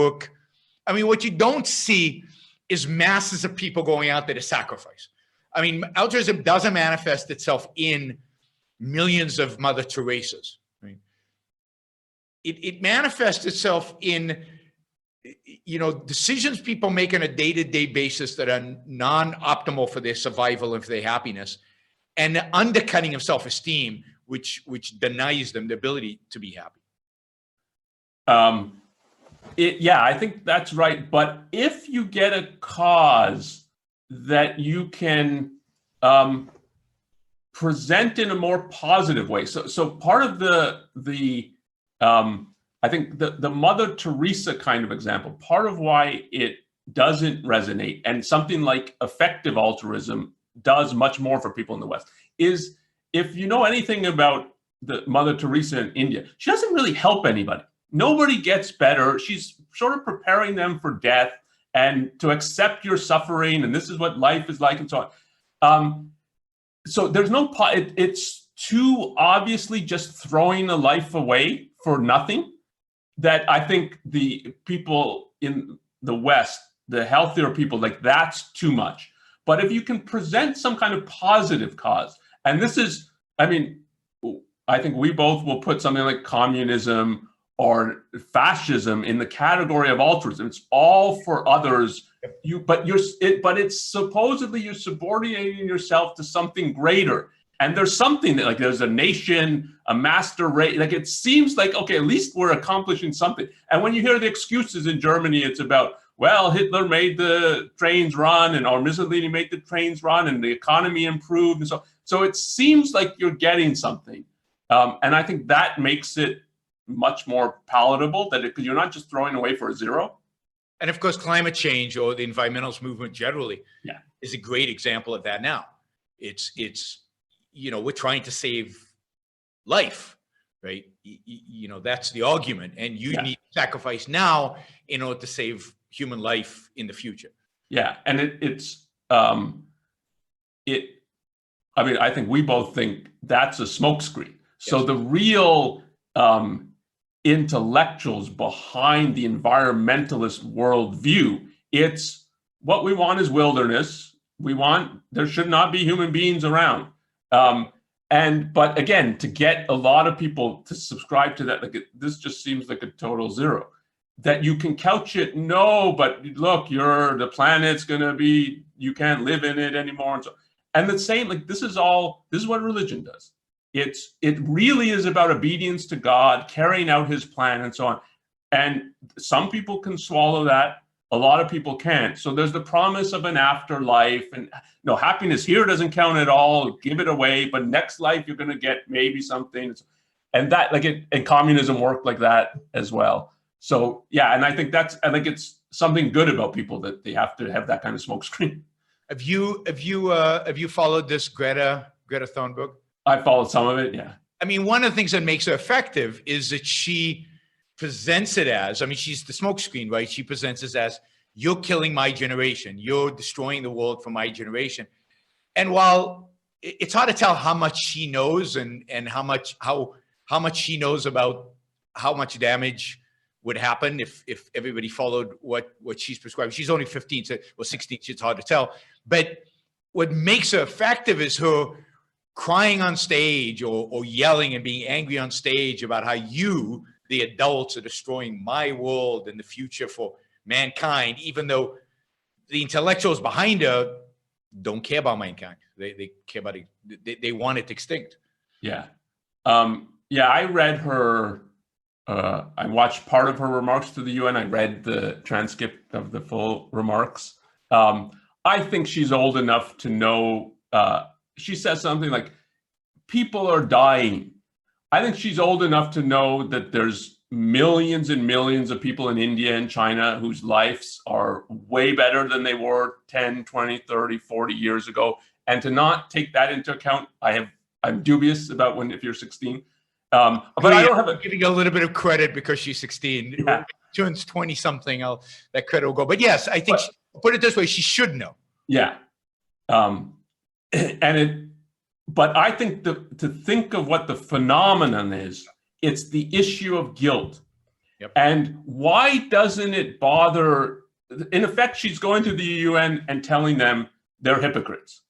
work. I mean, what you don't see is masses of people going out there to sacrifice. I mean, altruism doesn't manifest itself in millions of Mother Teresas. Right? It manifests itself in, decisions people make on a day-to-day basis that are non-optimal for their survival and for their happiness, and the undercutting of self-esteem, which denies them the ability to be happy. I think that's right. But if you get a cause that you can present in a more positive way, so part of I think the Mother Teresa kind of example, part of why it doesn't resonate, and something like effective altruism does much more for people in the West, is if you know anything about the Mother Teresa in India, she doesn't really help anybody. Nobody gets better. She's sort of preparing them for death and to accept your suffering, and this is what life is like, and so on. So there's no, it's too obviously just throwing a life away for nothing, that I think the people in the West, the healthier people, like, that's too much. But if you can present some kind of positive cause, and this is, I mean, I think we both will put something like communism or fascism in the category of altruism. It's all for others. But it's supposedly you're subordinating yourself to something greater. And there's something that, like, there's a nation, a master race. Like, it seems like, okay, at least we're accomplishing something. And when you hear the excuses in Germany, it's about, well, Hitler made the trains run, or Mussolini made the trains run, and the economy improved, and so it seems like you're getting something. And I think that makes it much more palatable, because you're not just throwing away for a zero. And of course, climate change, or the environmentalist movement generally, is a great example of that now. It's we're trying to save life, right? That's the argument. And you need to sacrifice now in order to save human life in the future. Yeah. And I think we both think that's a smokescreen. So the real intellectuals behind the environmentalist worldview, it's what we want is wilderness. There should not be human beings around. But again, to get a lot of people to subscribe to that, this just seems like a total zero. That you can couch it, no, but look, the planet's gonna be, you can't live in it anymore, and the same, this is what religion does. It really is about obedience to God, carrying out His plan, and so on. And some people can swallow that. A lot of people can't. So there's the promise of an afterlife, and no, happiness here doesn't count at all. Give it away, but next life you're going to get maybe something. And that, and communism worked like that as well. So and I think it's something good about people that they have to have that kind of smokescreen. Have you followed this Greta Thunberg? I followed some of it. Yeah. I mean, one of the things that makes her effective is that she presents it as, she's the smokescreen, right? She presents it as, you're killing my generation. You're destroying the world for my generation. And while it's hard to tell how much she knows and how much she knows about how much damage would happen if everybody followed what she's prescribing. She's only 15, or 16, so it's hard to tell. But what makes her effective is her crying on stage or yelling and being angry on stage about how you, the adults, are destroying my world and the future for mankind, even though the intellectuals behind her don't care about mankind. They care about it. They want it extinct. Yeah. I read her, I watched part of her remarks to the UN. I read the transcript of the full remarks. I think she's old enough to know, she says something like, people are dying. I think she's old enough to know that there's millions and millions of people in India and China whose lives are way better than they were 10, 20, 30, 40 years ago. And to not take that into account, I'm dubious about if you're 16. But I don't have giving a little bit of credit because she's 16. Yeah. When she turns 20 something, that credit will go. But yes, I think, put it this way, she should know. Yeah. But I think to think of what the phenomenon is, it's the issue of guilt. And why doesn't it bother? In effect, she's going to the UN and telling them they're hypocrites.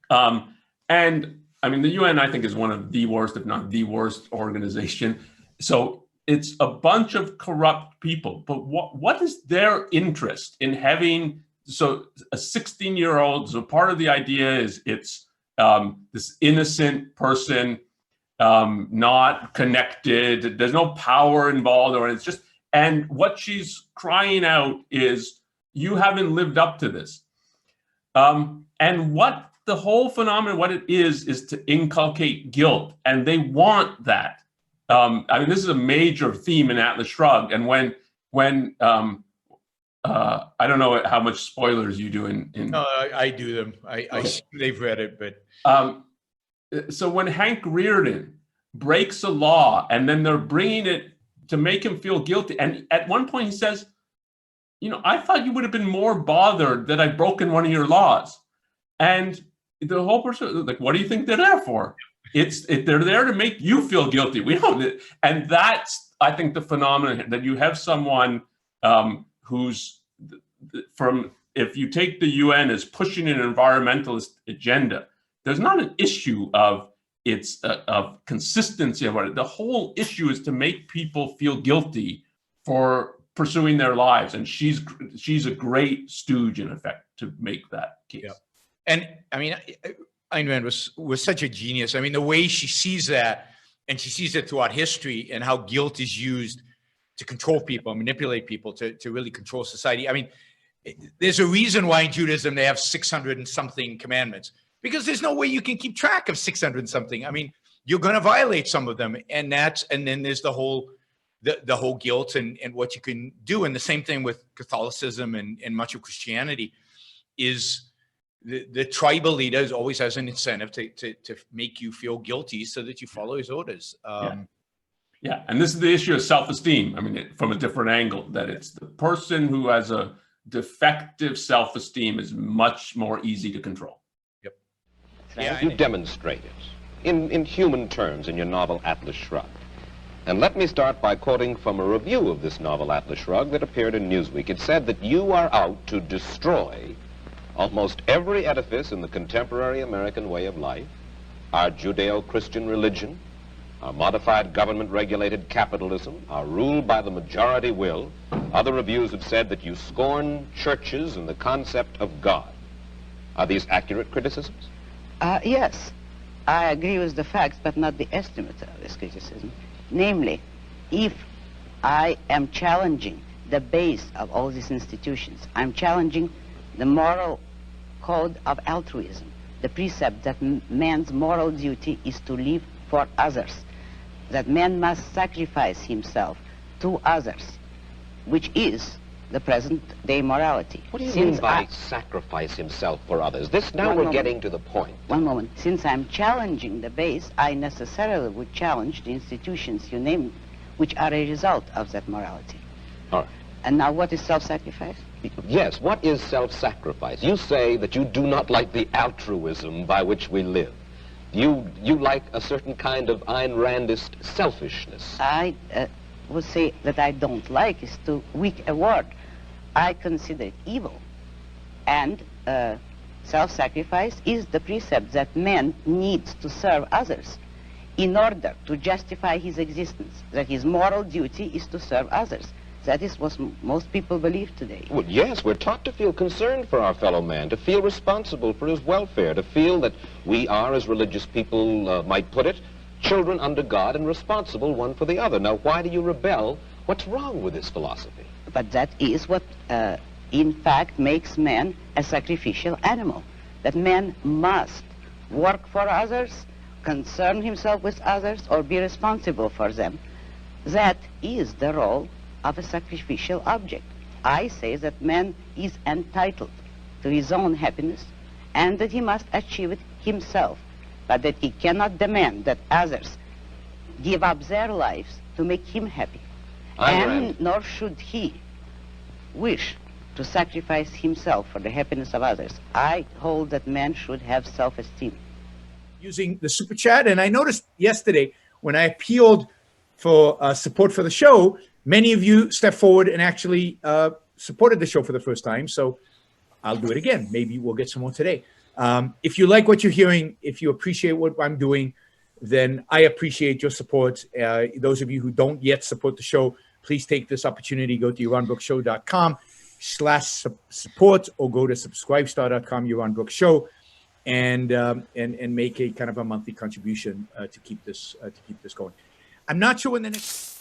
And I mean, the UN, I think, is one of the worst, if not the worst organization. So it's a bunch of corrupt people. But what is their interest in having, so a 16-year-old, so part of the idea is it's this innocent person, not connected, there's no power involved, or it's just, and what she's crying out is, you haven't lived up to this. And what the whole phenomenon, what it is to inculcate guilt, and they want that. I mean, this is a major theme in Atlas Shrugged, and when I don't know how much spoilers you do in. No, I do them. They've read it, but. So when Hank Reardon breaks a law, and then they're bringing it to make him feel guilty, and at one point he says, you know, I thought you would have been more bothered that I'd broken one of your laws. And the whole person, like, what do you think they're there for? They're there to make you feel guilty. We don't, and that's, I think, the phenomenon that you have someone who's from, if you take the UN as pushing an environmentalist agenda, there's not an issue of of consistency about it. The whole issue is to make people feel guilty for pursuing their lives, and she's a great stooge, in effect, to make that case. Yeah. And I mean, Ayn Rand was such a genius. I mean, the way she sees that, and she sees it throughout history, and how guilt is used to control people, manipulate people, to really control society. I mean, there's a reason why in Judaism they have 600 and something commandments, because there's no way you can keep track of 600 and something. I mean, you're going to violate some of them, and then there's the whole guilt and what you can do. And the same thing with Catholicism and much of Christianity is the tribal leaders always has an incentive to make you feel guilty so that you follow his orders. Yeah, and this is the issue of self-esteem. I mean, from a different angle, that it's the person who has a defective self-esteem is much more easy to control. Yep. Yeah, you demonstrate it in human terms in your novel Atlas Shrugged. And let me start by quoting from a review of this novel Atlas Shrugged that appeared in Newsweek. It said that you are out to destroy almost every edifice in the contemporary American way of life, our Judeo-Christian religion, our modified government-regulated capitalism, our rule by the majority will. Other reviews have said that you scorn churches and the concept of God. Are these accurate criticisms? Yes, I agree with the facts, but not the estimate of this criticism. Namely, if I am challenging the base of all these institutions, I'm challenging the moral code of altruism, the precept that man's moral duty is to live for others, that man must sacrifice himself to others, which is the present-day morality. What do you mean by sacrifice himself for others? We're getting to the point. One moment. Since I'm challenging the base, I necessarily would challenge the institutions you named, which are a result of that morality. All right. And now what is self-sacrifice? Yes, what is self-sacrifice? You say that you do not like the altruism by which we live. You like a certain kind of Ayn Randist selfishness. I would say that I don't like is too weak a word. I consider it evil. And self-sacrifice is the precept that man needs to serve others in order to justify his existence, that his moral duty is to serve others. That is what most people believe today. Well, yes, we're taught to feel concerned for our fellow man, to feel responsible for his welfare, to feel that we are, as religious people might put it, children under God and responsible one for the other. Now, why do you rebel? What's wrong with this philosophy? But that is what, in fact, makes man a sacrificial animal. That man must work for others, concern himself with others, or be responsible for them. That is the role of a sacrificial object. I say that man is entitled to his own happiness and that he must achieve it himself, but that he cannot demand that others give up their lives to make him happy. And nor should he wish to sacrifice himself for the happiness of others. I hold that man should have self-esteem. Using the super chat, and I noticed yesterday when I appealed for support for the show. Many of you stepped forward and actually supported the show for the first time. So I'll do it again. Maybe we'll get some more today. If you like what you're hearing, if you appreciate what I'm doing, then I appreciate your support. Those of you who don't yet support the show, please take this opportunity. Go to yaronbrookshow.com/support or go to subscribestar.com, Yaron Brook Show, and make a kind of a monthly contribution to keep this going. I'm not sure when the next